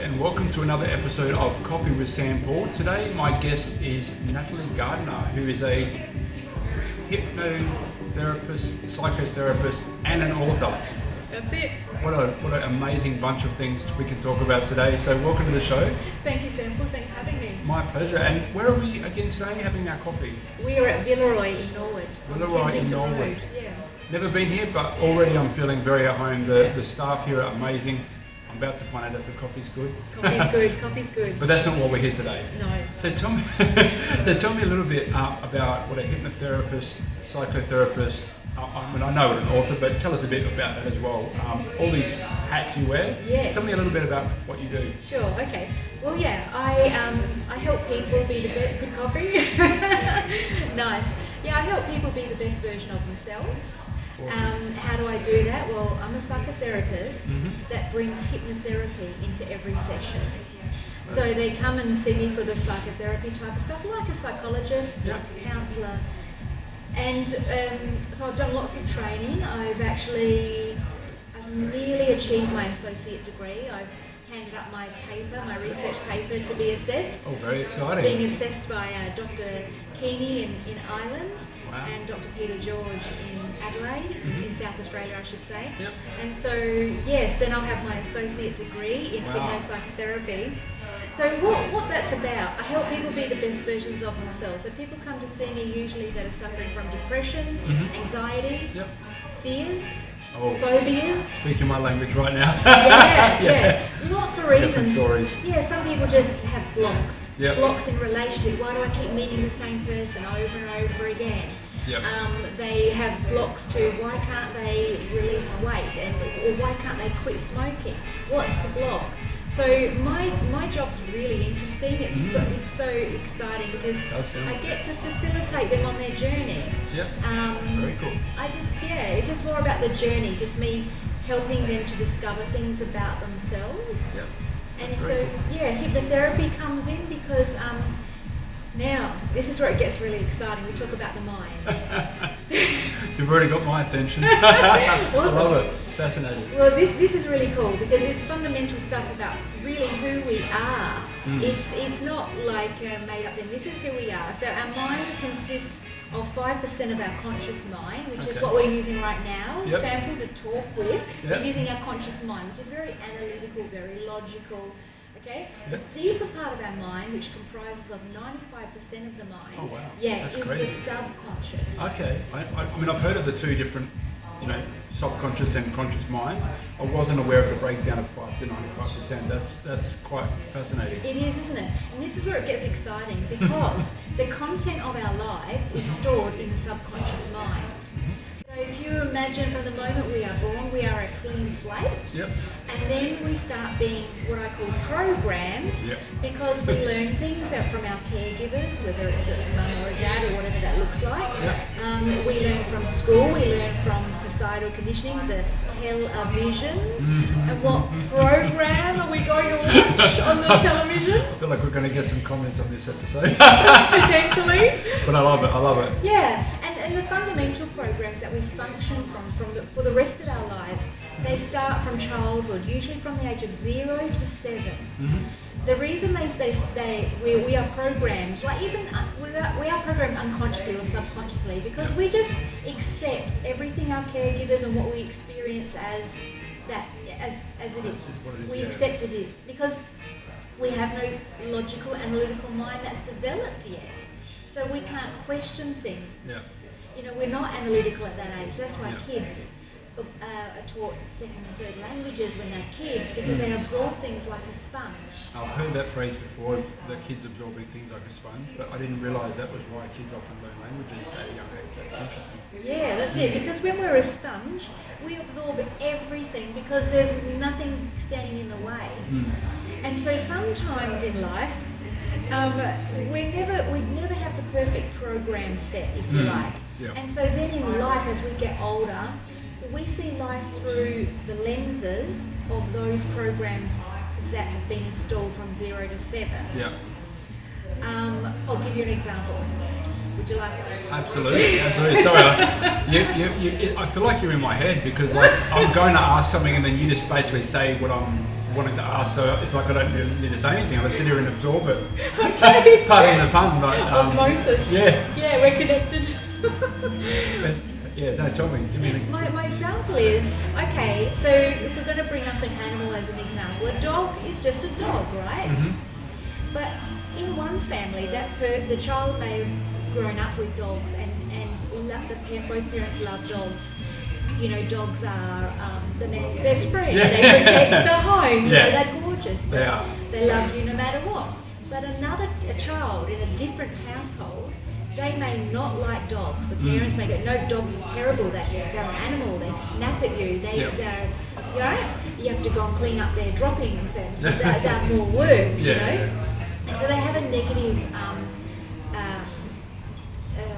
and welcome to another episode of Coffee with SamPaul. Today my guest is Natalie Gardner, who is a hypnotherapist, psychotherapist and an author. That's it. What an amazing bunch of things we can talk about today. So welcome to the show. Thank you, SamPaul. Thanks for having me. My pleasure. And where are we again today having our coffee? We are at Villeroy in Norwood. Villeroy in Norwood. Yeah. Never been here, but already I'm feeling very at home. The staff here are amazing. I'm about to find out if the coffee's good. Coffee's good. But that's not what we're here today. No. So tell me a little bit about what a hypnotherapist, psychotherapist. I mean, I know what an author, but tell us a bit about that as well. All these hats you wear. Yes. Tell me a little bit about what you do. Sure. Okay. Well, yeah, I help people be the best. Good coffee. Nice. Yeah, I help people be the best version of themselves. Awesome. How do I do that? Well, I'm a psychotherapist that brings hypnotherapy into every session. So they come and see me for the psychotherapy type of stuff, like a psychologist, like a counsellor. And so I've done lots of training. I've nearly achieved my associate degree. I've handed up my research paper to be assessed. Oh, very exciting. It's being assessed by Dr. Keeney in Ireland. Wow. And Dr. Peter George in Adelaide, in South Australia, I should say. Yep. And so, yes, then I'll have my associate degree in hypnopsychotherapy. So what that's about, I help people be the best versions of themselves. So people come to see me usually that are suffering from depression, anxiety, fears, phobias. Speaking my language right now. Yeah. Lots of reasons. Different stories. Yeah, some people just have blocks. Yep. Blocks in relationship. Why do I keep meeting the same person over and over again? Yep. They have blocks to why can't they release weight or why can't they quit smoking? What's the block? So my job's really interesting. It's so exciting because I get to facilitate them on their journey. Yep. Very cool. It's just more about the journey, just me helping them to discover things about themselves. Yep. And so, hypnotherapy comes in because now, this is where it gets really exciting. We talk about the mind. You've already got my attention. I love it. It's fascinating. Well, this is really cool because it's fundamental stuff about really who we are. It's not like made up thing. This is who we are. So our mind consists of 5% of our conscious mind, which is what we're using right now, SamPaul, to talk with. We're using our conscious mind, which is very analytical, very logical. Okay? The deeper part of our mind, which comprises of 95% of the mind, That's is crazy. the subconscious. Okay. I mean, I've heard of the two different, subconscious and conscious minds. I wasn't aware of the breakdown of 5 to 95%. That's quite fascinating. It is, isn't it? And this is where it gets exciting because the content of our lives is stored in the subconscious mind. So if you imagine from the moment we are born, we are a clean slate. Yep. And then we start being what I call programmed because we learn things from our caregivers, whether it's a mum or a dad or whatever that looks like. We learn from school, we learn from societal conditioning, the television. And what program are we going to watch on the television? I feel like we're going to get some comments on this episode. Potentially. But I love it. Yeah, and the fundamental programs that we function for the rest of our lives, they start from childhood, usually from the age of 0 to 7. The reason we are programmed, like even we are programmed unconsciously or subconsciously, because we just accept everything our caregivers and what we experience as it is. We accept it is because we have no logical, analytical mind that's developed yet, so we can't question things. We're not analytical at that age. That's why kids are taught second and third languages when they're kids because they absorb things like a sponge. I've heard that phrase before, that kids absorbing things like a sponge, but I didn't realise that was why kids often learn languages at a young age. That's interesting. Yeah, that's it. Because when we're a sponge, we absorb everything because there's nothing standing in the way. And so sometimes in life, we never have the perfect program set, if you like. And so then in life, as we get older, we see life through the lenses of those programs that have been installed from 0 to 7. I'll give you an example. Would you like it? Absolutely. Sorry, I feel like you're in my head because I'm going to ask something and then you just basically say what I'm wanting to ask, so it's like I don't really need to say anything. I just sit here and absorb it. Okay. Pardon the pun, but Osmosis. Yeah, we're connected. Yeah, no, tell me. Give me an My example is, okay, so if we're going to bring up an animal as an example, a dog is just a dog, right? Mm-hmm. But in one family, the child may have grown up with dogs and both parents love dogs. You know, dogs are the man's best friend. Yeah. They protect the home. You Yeah. know, they're gorgeous. They are. They love you no matter what. But a child in a different household, they may not like dogs. The parents may go, no, dogs are terrible. They're an animal. They snap at you. They're, you know, you have to go and clean up their droppings and they're more work. You know. And so they have a negative,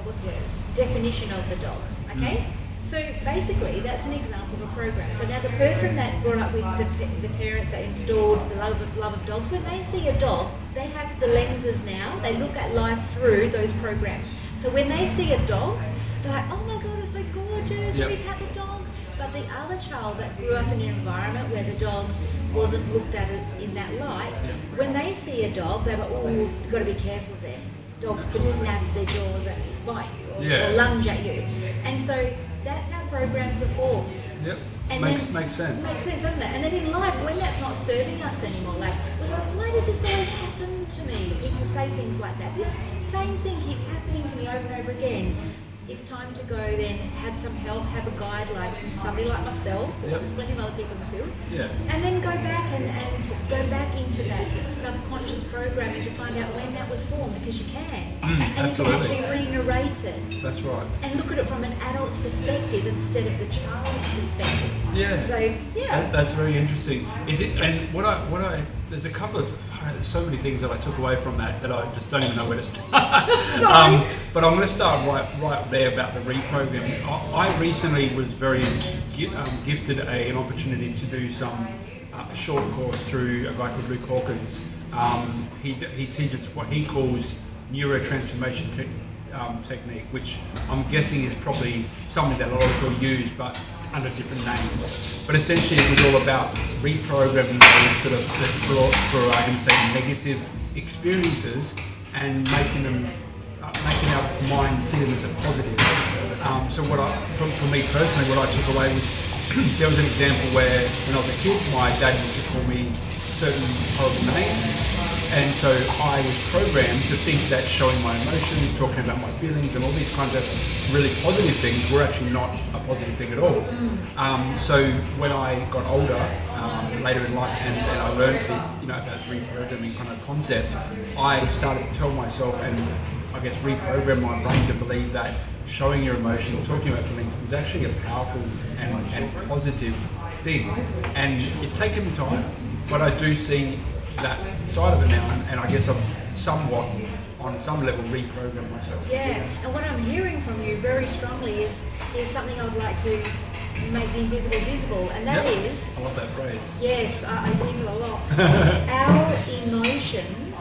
what's the word? Definition of the dog. Okay. So basically, that's an example of a program. So now the person that brought up with the parents that installed the love of dogs, when they see a dog, they have the lenses now. They look at life through those programs. So when they see a dog, they're like, oh my God, it's so gorgeous. Yep. We pat the dog. But the other child that grew up in an environment where the dog wasn't looked at in that light, when they see a dog, they go, oh, you've got to be careful there. Dogs could snap their jaws and bite you or lunge at you. And so that's how programs are formed. Yep. And makes sense. Makes sense, doesn't it? And then in life, when that's not serving us anymore, like, why does this always happen to me? People say things like that. This same thing keeps happening to me over and over again. It's time to go then have some help, have a guide like somebody like myself, or there's plenty of other people in the field. Yeah. And then go back and go back into that subconscious programming to find out when that was formed, because you can. And Absolutely. you can actually re-narrate it. That's right. And look at it from an adult's perspective instead of the child's perspective. Yeah. So that's very interesting. Is it? And what I there's a couple of there's so many things that I took away from that I just don't even know where to start. But I'm going to start right there about the reprogramming. I recently was very gifted an opportunity to do some short course through a guy called Luke Hawkins. He teaches what he calls neurotransformation technique, which I'm guessing is probably something that a lot of people use, but under different names. But essentially it was all about reprogramming those sort of, for argument's sake, negative experiences and making our mind see them as a positive. So for me personally, what I took away was there was an example where when I was a kid, my dad used to call me certain horrible names. And so I was programmed to think that showing my emotions, talking about my feelings and all these kinds of really positive things were actually not a positive thing at all. So when I got older, later in life, and I learned about reprogramming kind of concept, I started to tell myself and I guess reprogram my brain to believe that showing your emotions, talking about feelings was actually a powerful and positive thing. And it's taken me time, but I do see that side of it now, and I guess I've somewhat, on some level, reprogrammed myself. Yeah, and what I'm hearing from you very strongly is something I would like to make the invisible visible, and that is... I love that phrase. Yes, I use it a lot. Our emotions,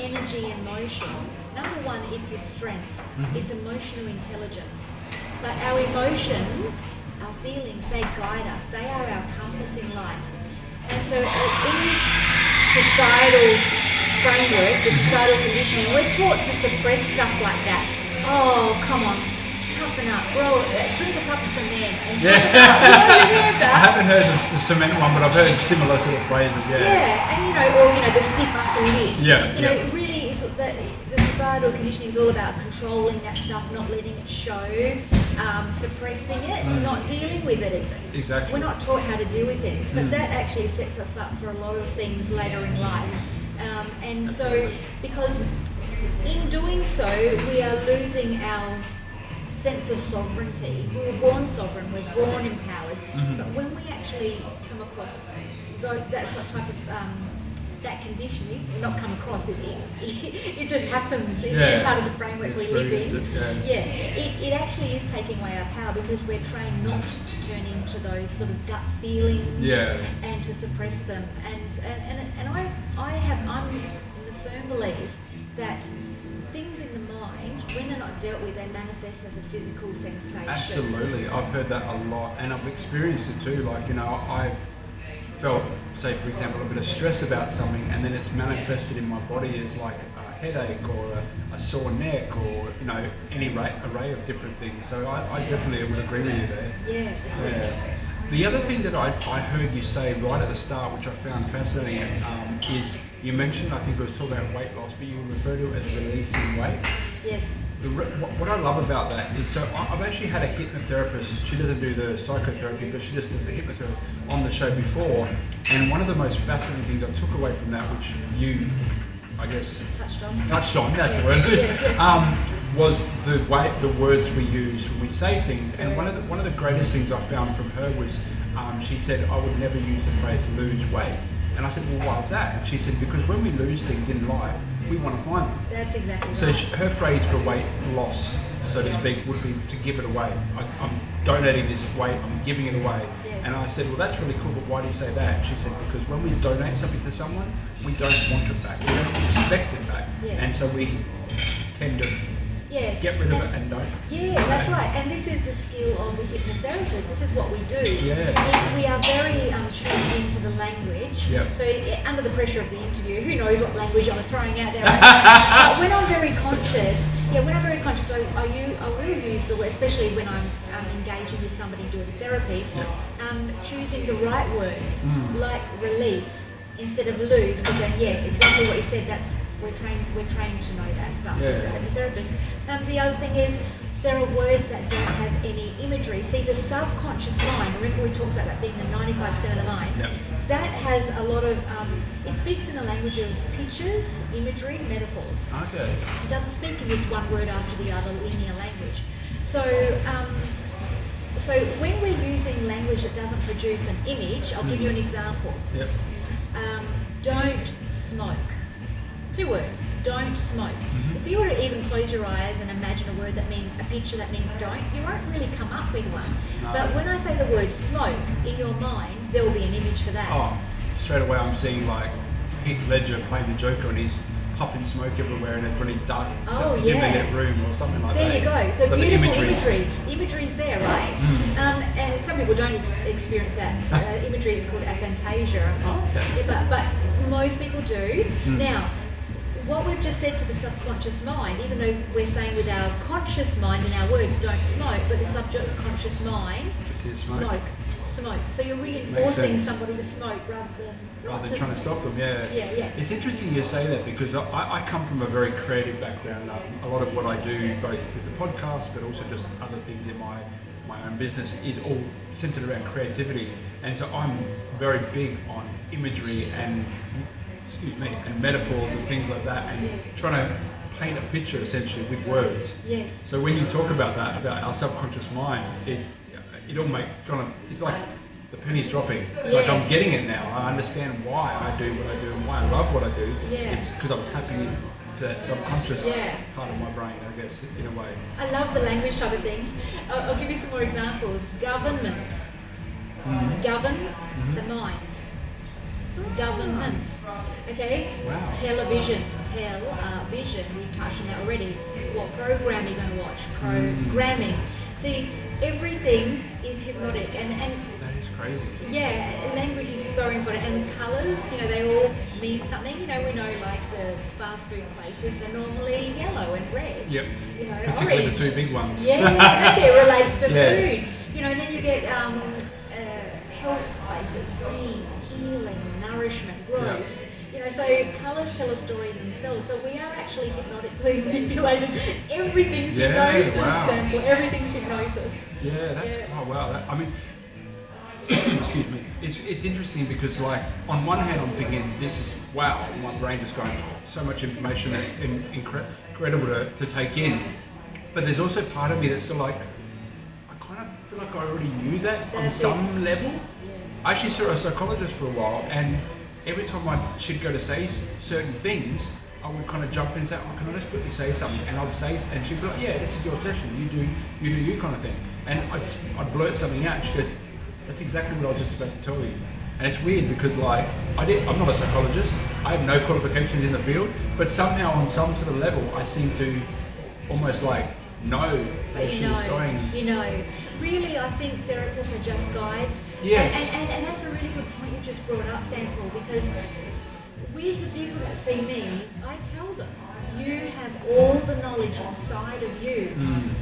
energy and motion, number one, it's a strength. It's emotional intelligence. But our emotions, our feelings, they guide us. They are our compass in life. And so in this societal framework, the societal conditioning, we're taught to suppress stuff like that. Oh, come on, toughen up, bro, drink a cup of cement and toughen up. You know, you've heard that. I haven't heard the cement one, but I've heard similar sort of phrases, Yeah, and or the stiff upper lip. Yeah. Really, the societal conditioning is all about controlling that stuff, not letting it show, suppressing it, not dealing with it even. Exactly. We're not taught how to deal with things, but that actually sets us up for a lot of things later in life. And so, because in doing so, we are losing our sense of sovereignty. We were born sovereign, we're born empowered, but when we actually come across that type of that conditioning, not come across it, it just happens. It's just part of the framework we live in. It actually is taking away our power, because we're trained not to turn into those sort of gut feelings and to suppress them. And I'm in the firm belief that things in the mind, when they're not dealt with, they manifest as a physical sensation. Absolutely, I've heard that a lot, and I've experienced it too. Like, I've felt say for example, a bit of stress about something, and then it's manifested in my body as like a headache or a sore neck, or any array of different things. So I definitely would agree with you there. Yeah. The other thing that I heard you say right at the start, which I found fascinating, is you mentioned, I think it was talking about weight loss, but you refer to it as releasing weight. Yes. What I love about that is, so I've actually had a hypnotherapist. She doesn't do the psychotherapy, but she just does the hypnotherapy on the show before. And one of the most fascinating things I took away from that, which you, I guess, touched on. That's the word. Was the words we use when we say things. And one of the greatest things I found from her was, she said, I would never use the phrase lose weight. And I said, well, why was that? And she said, because when we lose things in life, we want to find them. That's exactly so right. Her phrase for weight loss, so to speak, would be to give it away. I'm donating this weight, I'm giving it away. Yes. And I said, well, that's really cool, but why do you say that? She said, because when we donate something to someone, we don't want it back. We don't expect it back. Yes. And so we tend to get rid of it and don't. Yeah, that's right. And this is the skill of the hypnotherapist. This is what we do. Yeah. We are very tuned into the language. Yep. So under the pressure of the interview, who knows what language I'm throwing out there. But when I'm very conscious, I will use the word, especially when I'm engaging with somebody doing therapy, choosing the right words, like release instead of lose, because then yes, exactly what you said, we're trained to know that stuff as a therapist. The other thing is, there are words that don't have any imagery. See, the subconscious mind, remember we talked about that being the 95% of the mind, that has a lot of, it speaks in the language of pictures, imagery, metaphors. Okay. It doesn't speak in this one word after the other linear language. So when we're using language that doesn't produce an image, I'll give you an example. Yep. Don't smoke. 2 words. Don't smoke. If you were to even close your eyes and imagine a picture that means don't, you won't really come up with one. No. But when I say the word smoke, in your mind, there will be an image for that. Oh, straight away I'm seeing like Heath Ledger playing the Joker and he's puffing smoke everywhere in a really dark, dimly room or something like that. There you go. So the beautiful imagery. The imagery is there, right? And some people don't experience that. Imagery is called aphantasia. Oh, okay. But most people do. Now, what we've just said to the subconscious mind, even though we're saying with our conscious mind and our words don't smoke, but the subconscious mind, smoke. So you're reinforcing somebody to smoke rather than trying to stop them. Yeah. It's interesting you say that, because I come from a very creative background. A lot of what I do, both with the podcast, but also just other things in my own business, is all centered around creativity. And so I'm very big on imagery and metaphors and things like that, and trying to paint a picture essentially with words. Yes. So when you talk about that, about our subconscious mind, it all makes it's like the penny's dropping. It's like I'm getting it now. I understand why I do what I do and why I love what I do. It's because I'm tapping into that subconscious part of my brain, I guess, in a way. I love the language type of things. I'll give you some more examples. Government. Govern the mind. Government. Okay? Wow. Television. Vision. We touched on that already. What program are you going to watch? Programming. See, everything is hypnotic, and that is crazy. Yeah, language is so important, and the colours, they all mean something. We know like the fast food places are normally yellow and red. Yep. Particularly orange. The 2 big ones. Yeah, that's it. Relates to food. And then you get health places, green, healing, nourishment, growth. So colours tell a story themselves. So we are actually hypnotically manipulated. Everything's hypnosis, SamPaul. Everything's hypnosis. Yeah, that's oh wow. I mean, excuse me. It's interesting because, like, on one hand, I'm thinking this is wow. My brain just going so much information that's incredible to take in. But there's also part of me that's still like, I kind of feel like I already knew that on some level. I actually saw a psychologist for a while, and every time she'd go to say certain things, I would kind of jump in and say, oh, can I just quickly say something? And I'd say, and she'd be like, yeah, this is your session, you do you kind of thing. And I'd blurt something out, and she goes, that's exactly what I was just about to tell you. And it's weird because, like, I'm not a psychologist, I have no qualifications in the field, but somehow on some sort of level, I seem to almost like know where she was going. Really, I think therapists are just guides. Yes. And that's a really good point you just brought up, SamPaul. because with the people that see me, I tell them, you have all the knowledge inside of you.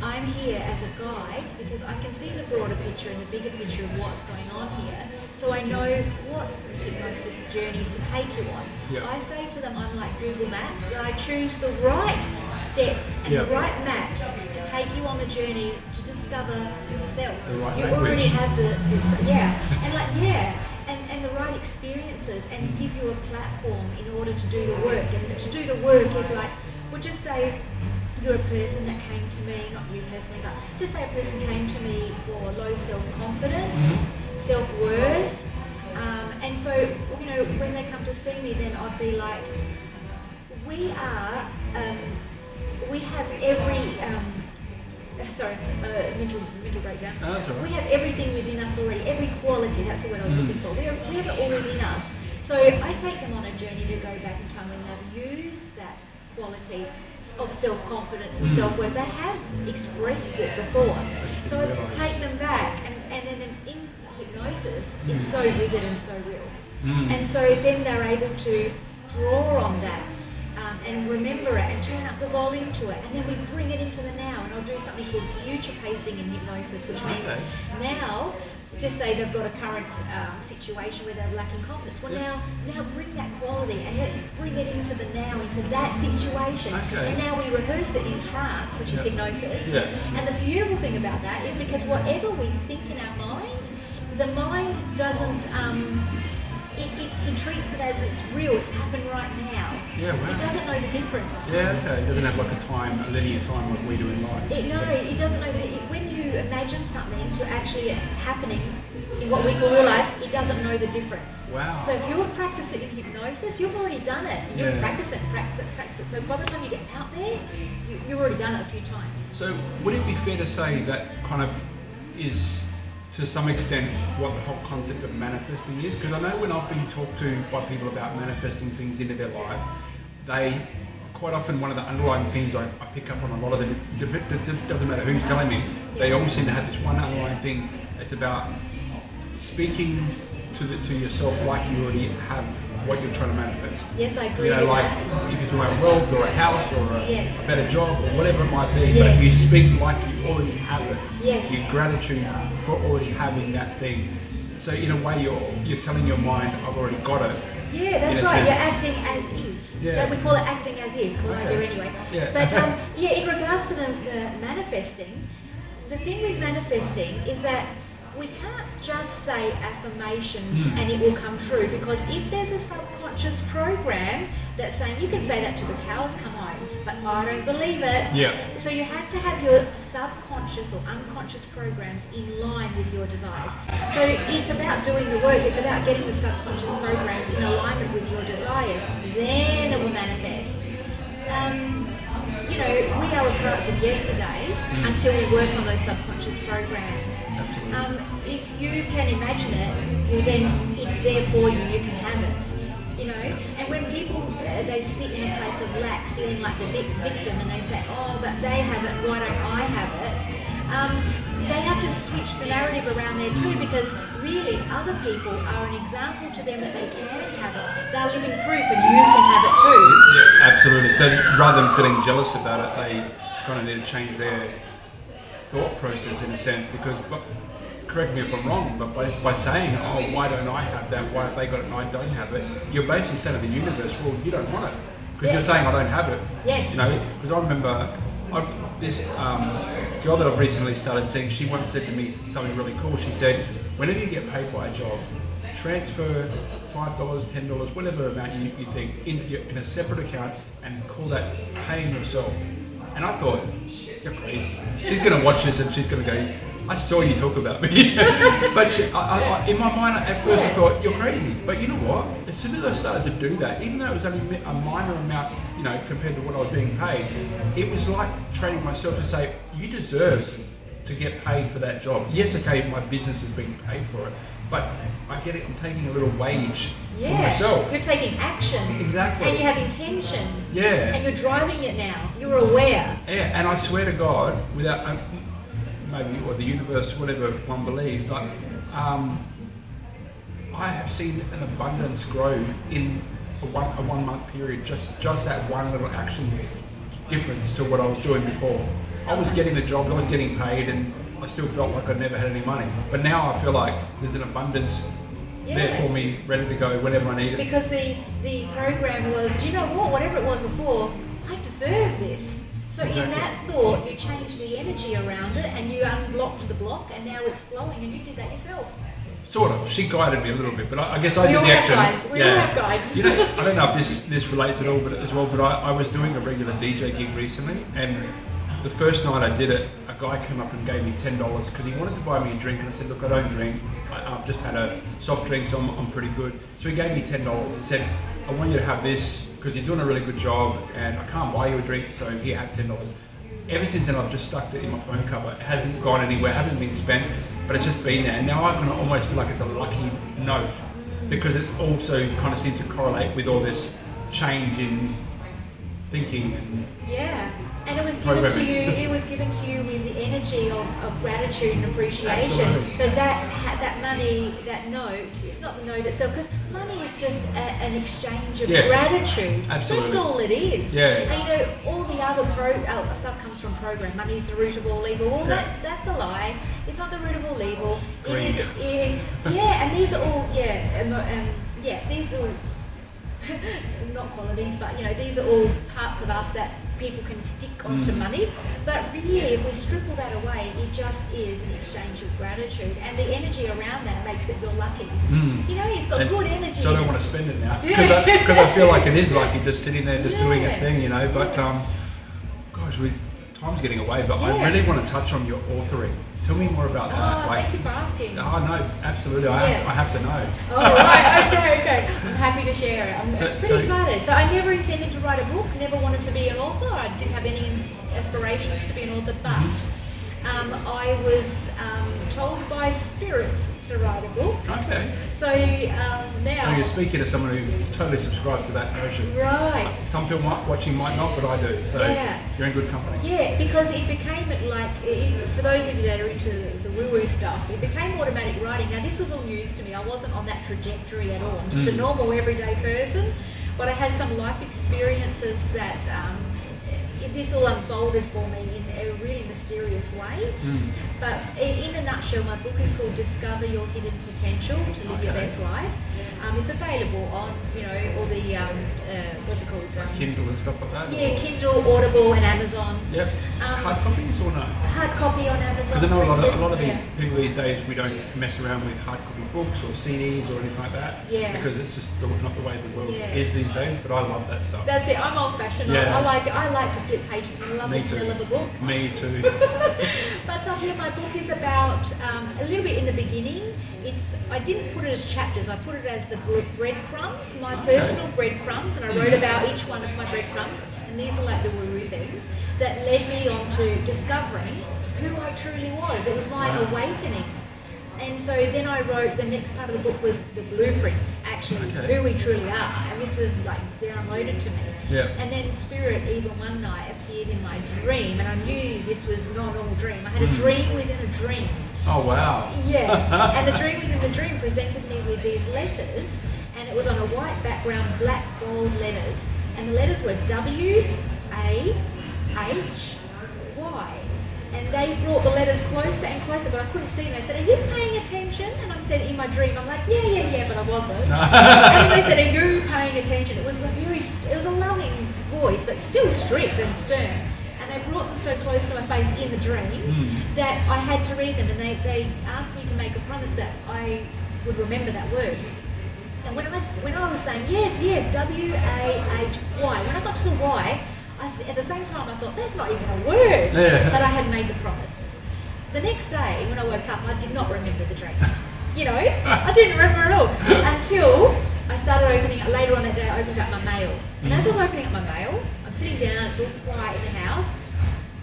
I'm here as a guide because I can see the broader picture and the bigger picture of what's going on here. So I know what hypnosis journeys to take you on. I say to them, I'm like Google Maps, that I choose the right steps and the right maps to take you on the journey to discover yourself. You already have and the right experiences, and give you a platform in order to do the work. And to do the work is like, we'll just say you're a person that came to me, not you personally, but just say a person came to me for low self-confidence, self-worth, and so, you know, when they come to see me, then I'd be like, we have every, mental breakdown. Oh, that's all right. We have everything within us already, every quality, that's the word I was looking for. We have it all within us. So I take them on a journey to go back in time when they've used that quality of self-confidence and self-worth. They have expressed it before. So I take them back, and then in hypnosis, it's so vivid and so real. And so then they're able to draw on that and remember it and turn up the volume to it, and then we bring it into the now. And I'll do something called future pacing in hypnosis, which means now, just say they've got a current situation where they're lacking confidence. Well, now bring that quality and let's bring it into the now, into that situation. And now we rehearse it in trance, which is hypnosis. And the beautiful thing about that is because whatever we think in our mind, the mind doesn't, it treats it as it's real, it's happened right now. It doesn't know the difference. It doesn't have like a linear time like we do in life. It doesn't know that when you imagine something to actually happening in what we call real life, it doesn't know the difference. Wow. So if you would practice it in hypnosis, you've already done it. You would practice it. So by the time you get out there, you've already done it a few times. So would it be fair to say that kind of is, to some extent, what the whole concept of manifesting is? Because I know when I've been talked to by people about manifesting things into their life, they quite often, one of the underlying things I pick up on a lot of them, it doesn't matter who's telling me, they always seem to have this one underlying thing. It's about speaking to yourself like you already have what you're trying to manifest. Yes, I agree. You know, with like that. if you're talking about wealth or a house or a better job or whatever it might be, but you speak like you already have it. Your gratitude for already having that thing. So in a way, you're telling your mind, I've already got it. Yeah, that's right. You're acting as if. We call it acting as if. Well, I do anyway. But in regards to the manifesting, the thing with manifesting is that we can't just say affirmations and it will come true, because if there's a subconscious program that's saying, you can say that to the cows come home, but I don't believe it. So you have to have your subconscious or unconscious programs in line with your desires. So it's about doing the work, it's about getting the subconscious programs in alignment with your desires, then it will manifest. You know, we are a product of yesterday until we work on those subconscious programs. If you can imagine it, well then it's there for you, you can have it, you know. And when people, they sit in a place of lack, feeling like the victim, and they say, oh, but they have it, why don't I have it? They have to switch the narrative around there too, because really other people are an example to them that they can have it. They're living proof and you can have it too. Yeah, absolutely. So rather than feeling jealous about it, they kind of need to change their thought process in a sense, because, correct me if I'm wrong, but by saying, oh, why don't I have that, why have they got it and I don't have it, you're basically saying to the universe, well, you don't want it, because you're saying I don't have it. You know, because I remember this girl that I've recently started seeing, she once said to me something really cool. She said, whenever you get paid by a job, transfer $5, $10, whatever amount you think, in a separate account and call that paying yourself. And I thought, you're crazy. She's going to watch this and she's going to go, I saw you talk about me. But in my mind, at first I thought, you're crazy. But you know what? As soon as I started to do that, even though it was only a minor amount, you know, compared to what I was being paid, it was like training myself to say, you deserve to get paid for that job. Yes, okay, my business is being paid for it, but I get it, I'm taking a little wage for myself. You're taking action. Exactly. And you have intention. Yeah. And you're driving it now. You're aware. Yeah, and I swear to God, without... maybe, or the universe, whatever one believes, but I have seen an abundance grow in a 1 month period, just that one little action difference to what I was doing before. I was getting the job, I was getting paid, and I still felt like I never had any money. But now I feel like there's an abundance there for me, ready to go whenever I need it. Because the program was, do you know what? Whatever it was before, I deserve this. So Exactly. in that thought, you changed the energy around it, and you unblocked the block, and now it's flowing, and you did that yourself. Sort of. She guided me a little bit, but I guess I We did all the have action. guides. We all have guides. You know, I don't know if this relates at all, but as well. But I was doing a regular DJ gig recently, and the first night I did it, a guy came up and gave me $10 because he wanted to buy me a drink, and I said, look, I don't drink. I've just had a soft drink, so I'm pretty good. So he gave me $10 and said, I want you to have this because you're doing a really good job, and I can't buy you a drink, so here, have $10. Ever since then, I've just stuck it in my phone cover. It hasn't gone anywhere, hasn't been spent, but it's just been there. And now I can almost feel like it's a lucky note because it's also kind of seems to correlate with all this change in thinking. Yeah, and it was given to you. It was given to you with the energy of gratitude and appreciation. Absolutely. So that money, that note, it's not the note itself, because money is just an exchange of gratitude. Absolutely. That's all it is. Yeah. And you know, all the other stuff comes from program. Money is the root of all evil. Well, that's a lie. It's not the root of all evil. Greed. It is. And these are all these are all. Not qualities, but you know, these are all parts of us that people can stick onto money. But really, if we strip all that away, it just is an exchange of gratitude, and the energy around that makes it feel lucky. You know, it's got good energy. So I don't want to spend it now because I feel like it is lucky, just sitting there, just doing its thing, you know. But gosh, time's getting away. But I really want to touch on your authoring. Tell me more about that. Thank you for asking. Oh no, absolutely. I have to know. Oh right, okay. I'm happy to share it. I'm pretty excited. So I never intended to write a book. Never wanted to be an author. I didn't have any aspirations to be an author, but I was told by Spirit to write a book. Okay. So now. So you're speaking to someone who totally subscribes to that notion. Right. Some people watching might not, but I do. So you're in good company. Yeah, because it became for those of you that are into the woo-woo stuff, it became automatic writing. Now this was all news to me. I wasn't on that trajectory at all. I'm just a normal everyday person, but I had some life experiences that this all unfolded for me in a really mysterious way. But in a nutshell, my book is called Discover Your Hidden Potential to Live Your Best Life. It's available on, all the, what's it called? Kindle and stuff like that? Yeah, Kindle, Audible and Amazon. Yep. Hard copies or no? Hard copy on Amazon. Because I know a lot of these people these days, we don't mess around with hard copy books or CDs or anything like that. Yeah. Because it's just not the way the world is these days, but I love that stuff. That's it, I'm old fashioned. Yeah. I like to flip pages and I love the smell of a book. Me too. But my book is about a little bit in the beginning. I didn't put it as chapters, I put it as the breadcrumbs, my personal breadcrumbs, and I wrote about each one of my breadcrumbs, and these were like the woo-woo things that led me on to discovering who I truly was. It was my awakening. And so then I wrote, the next part of the book was the blueprints, actually, who we truly are. And this was like downloaded to me. Yeah. And then Spirit, even one night, appeared in my dream, and I knew this was not a normal dream. I had a dream within a dream. Oh wow. Yeah. And the dream within the dream presented me with these letters, and it was on a white background, black gold letters. And the letters were W-A-H-Y. And they brought the letters closer and closer, but I couldn't see them. They said, "Are you paying attention?" And I'm saying in my dream, I'm like, yeah, but I wasn't. And they said, "Are you paying attention?" It was it was a loving voice, but still strict and stern. And they brought them so close to my face in the dream that I had to read them. And they asked me to make a promise that I would remember that word. And when I was saying yes, W-A-H-Y, when I got to the Y, at the same time I thought, that's not even a word, but I had made the promise. The next day when I woke up, I did not remember the dream. I didn't remember at all until I started opening up, later on that day I opened up my mail. And as I was opening up my mail, I'm sitting down, it's all quiet in the house,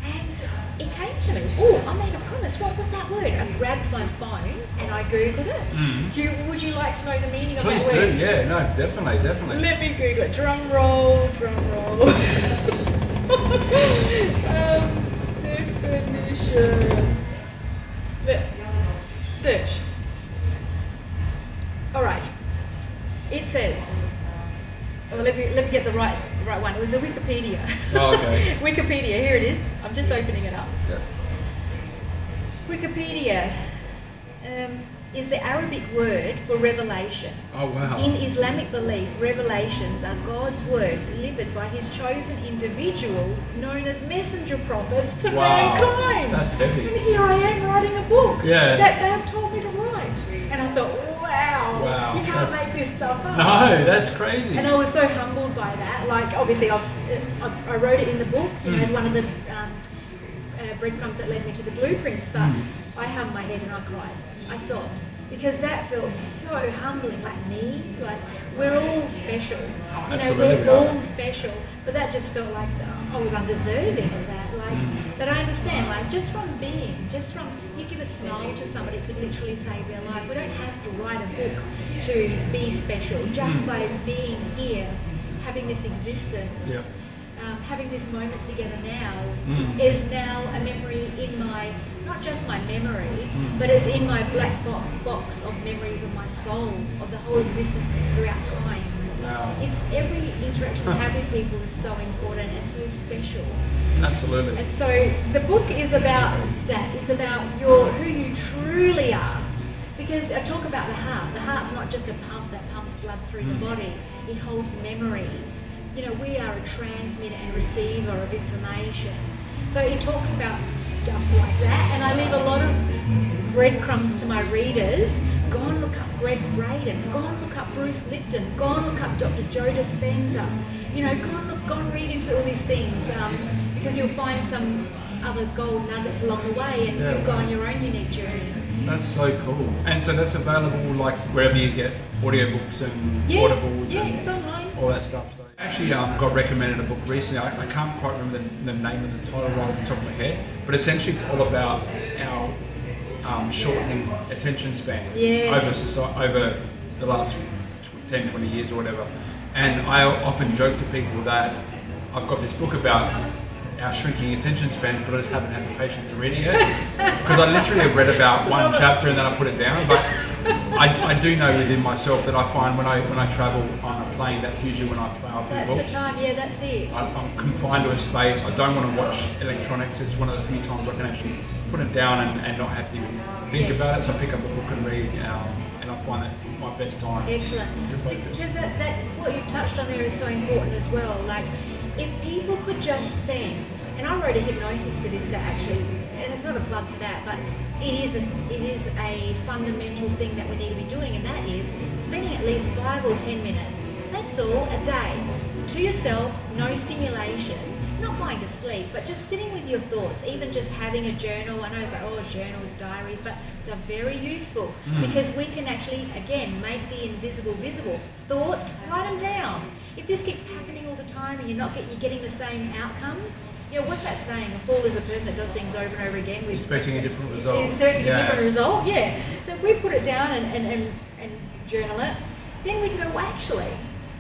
and it came to me, I made a promise, what was that word? I grabbed my phone and I Googled it. Would you like to know the meaning of that word? Please do, yeah, no, definitely. Let me Google it. Drum roll. Definition. Search. Alright. It says, well, let me get the right one. It was the Wikipedia. Oh, okay. Wikipedia, here it is. I'm just opening it up. Yeah. Wikipedia is the Arabic word for revelation. Oh, wow. In Islamic belief, revelations are God's word delivered by his chosen individuals known as messenger prophets to mankind. That's heavy. And here I am writing a book Yeah. that they have told me to write. And I thought, wow, you can't make this stuff up. No, that's crazy. And I was so humbled by that. Like, obviously, I wrote it in the book, you know, as one of the breadcrumbs that led me to the blueprints, but I hung my head and I cried. I sobbed because that felt so humbling. Like me, like we're all special. You know, we're all special. But that just felt like I was undeserving of that. Like, but I understand. Like, just from you give a smile to somebody could literally save their life. We don't have to write a book to be special. Just by being here, having this existence. Yeah. Having this moment together now is now a memory in my, not just my memory, but it's in my black box of memories of my soul, of the whole existence throughout time. Wow. It's every interaction we have with people is so important and so special. Absolutely. And so the book is about that. It's about who you truly are. Because I talk about the heart. The heart's not just a pump that pumps blood through the body. It holds memories. You know, we are a transmitter and receiver of information. So it talks about stuff like that, and I leave a lot of breadcrumbs to my readers. Go and look up Greg Braden, go and look up Bruce Lipton, go and look up Dr. Joe Dispenza. You know, go and read into all these things, because you'll find some other gold nuggets along the way, and you'll go on your own unique journey. That's so cool. And so that's available like wherever you get audiobooks and audibles and it's online. all that stuff. So actually got recommended a book recently. I can't quite remember the name of the title right off the top of my head, but essentially it's all about our shortening attention span over the last 10, 20 years or whatever. And I often joke to people that I've got this book about our shrinking attention span, but I just haven't had the patience to read it yet. Because I literally have read about one chapter and then I put it down. But I do know within myself that I find when I travel on a plane, that's usually when I plow through books. That's the time, that's it. I'm confined to a space. I don't want to watch electronics. It's one of the few times I can actually put it down and not have to even think about it. So I pick up a book and read, and I find that's my best time. Excellent. To focus. Because that what you've touched on there is so important as well. Like, if people could just spend, and I wrote a hypnosis for this actually, and it's not a plug for that, but it is a fundamental thing that we need to be doing, and that is spending at least 5 or 10 minutes, that's all, a day, to yourself, no stimulation, not going to sleep, but just sitting with your thoughts, even just having a journal. I know it's like, journals, diaries, but they're very useful because we can actually, again, make the invisible visible. Thoughts, write them down. If this keeps happening all the time and you're getting the same outcome, you know, what's that saying? A fool is a person that does things over and over again with expecting a different result. Expecting a different result, yeah. So if we put it down and journal it, then we can go, well, actually,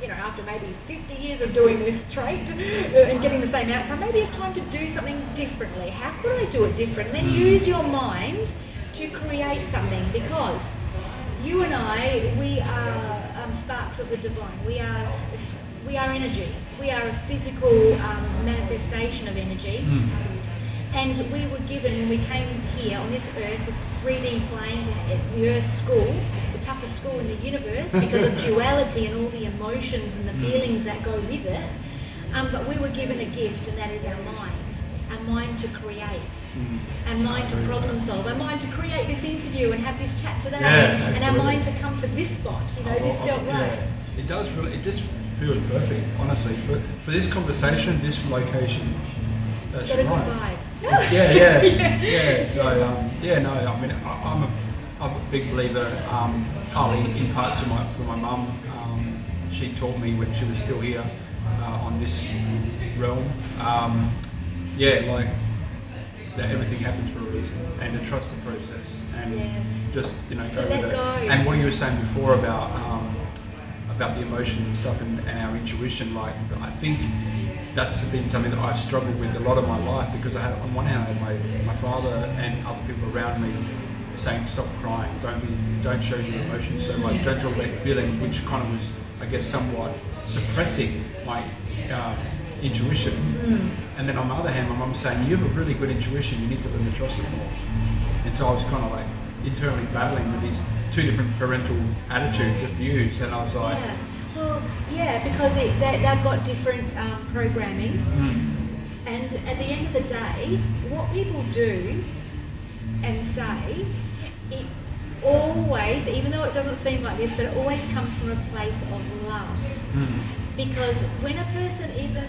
you know, after maybe 50 years of doing this trait and getting the same outcome, maybe it's time to do something differently. How could I do it different? And then use your mind to create something, because you and I, we are sparks of the divine. We are energy. We are a physical manifestation of energy. And we were given, when we came here on this earth, this 3D plane, the earth school, the toughest school in the universe because of duality and all the emotions and the feelings that go with it. But we were given a gift, and that is our mind. Our mind to create, our mind to problem solve, our mind to create this interview and have this chat today, and our mind to come to this spot. You know, this felt right. It does really. It just feels perfect, honestly. For this conversation, this location, that's got a good right. vibe. Yeah. So I mean, I'm a big believer. Partly in part from my mum. She taught me when she was still here on this realm. That everything happens for a reason, and to trust the process, and just go with it. And what you were saying before about the emotions and stuff, and our intuition, like, I think that's been something that I've struggled with a lot of my life, because I had, on one hand, I had my father and other people around me saying stop crying, don't show your emotions so much, don't talk about your feelings, which kind of was, I guess, somewhat suppressing my intuition. And then on the other hand, my mum's saying, you have a really good intuition, you need to learn to trust it more. And so I was kind of like internally battling with these two different parental attitudes and views, and I was like... Yeah. Well, yeah, because they've got different programming, and at the end of the day, what people do and say, it always, even though it doesn't seem like this, but it always comes from a place of love. Because when a person, even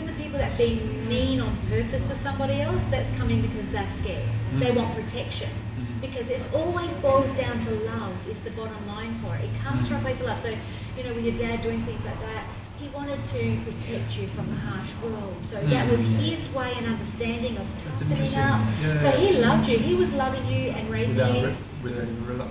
the people that be mean on purpose to somebody else, that's coming because they're scared. They want protection. Because it always boils down to love is the bottom line for it. It comes from a place of love. So, with your dad doing things like that, he wanted to protect you from the harsh world. So that was his way and understanding of toughening up. Yeah. So he loved you. He was loving you and raising you. Without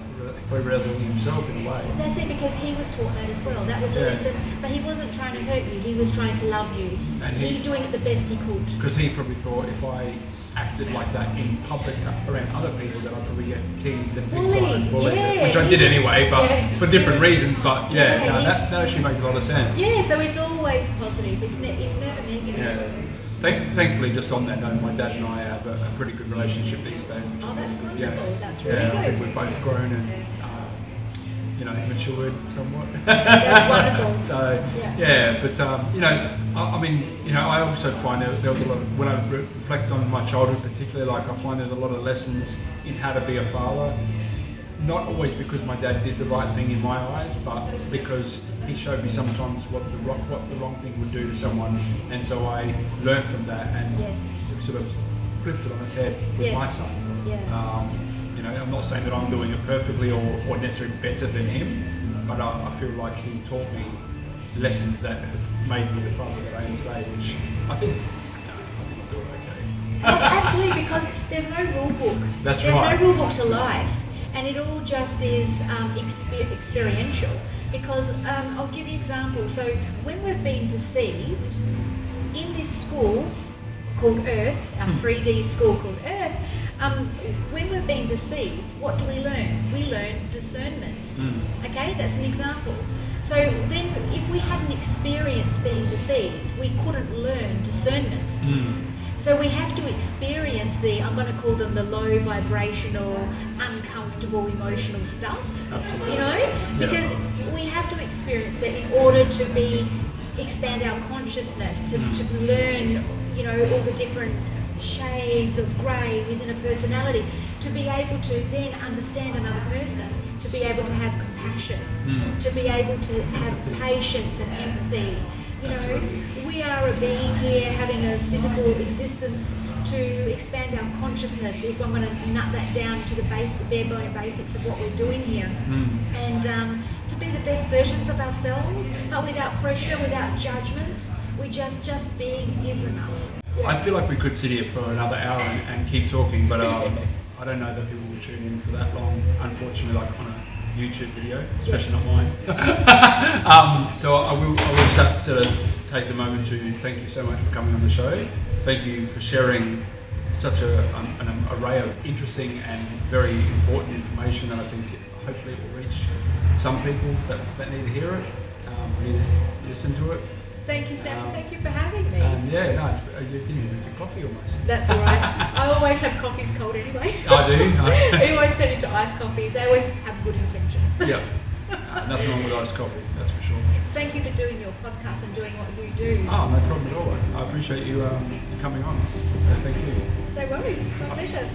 realizing himself in a way. That's it, because he was taught that as well. That was the lesson. But he wasn't trying to hurt you. He was trying to love you. And he was doing it the best he could. Because he probably thought if I acted like that in public around other people, that I'd probably get teased and picked on and bullied, which I did anyway, but for different reasons. But that actually makes a lot of sense. Yeah, so it's always positive. It's never negative. Yeah. Thankfully, just on that note, my dad and I have a pretty good relationship these days. Oh, that's wonderful. Yeah. That's really good. I think we've both grown and matured somewhat. That's wonderful. So but I also find there was a lot of, when I reflect on my childhood particularly, like I find there's a lot of lessons in how to be a father. Not always because my dad did the right thing in my eyes, but because he showed me sometimes what the wrong thing would do to someone, and so I learned from that and sort of flipped it on its head with my son. Yeah. I'm not saying that I'm doing it perfectly or necessarily better than him, but I feel like he taught me lessons that have made me the father that I am today, which I think I'm doing okay. Absolutely, because there's no rule book. There's no rule book to life, and it all just is experiential. Because I'll give you an example. So when we've been deceived in this school called Earth, our 3D school called Earth, when we've been deceived, what do we learn? We learn discernment. Okay, that's an example. So then if we hadn't experienced being deceived, we couldn't learn discernment. So we have to experience I'm going to call them the low vibrational, uncomfortable, emotional stuff. Absolutely. Because we have to experience that in order to expand our consciousness, to learn, all the different shades of grey within a personality, to be able to then understand another person, to be able to have compassion, to be able to have patience and empathy. We are a being here having a physical existence to expand our consciousness, if I'm going to nut that down to the bare bone basics of what we're doing here. And to be the best versions of ourselves, but without pressure, without judgment. We just being is enough. I feel like we could sit here for another hour and keep talking, but I don't know that people will tune in for that long, unfortunately, like on a YouTube video, especially not mine. So I will sort of take the moment to thank you so much for coming on the show. Thank you for sharing such an array of interesting and very important information that I think hopefully it will reach some people that need to hear it, need to listen to it. Thank you, Sam. Thank you for having me. You didn't even drink coffee almost. That's all right. I always have coffees cold anyway. I do. We always turn into iced coffees. They always have good intention. Yeah. Nothing wrong with iced coffee, that's for sure. Thank you for doing your podcast and doing what you do. Oh, no problem at all. I appreciate you coming on. Thank you. No worries. My pleasure.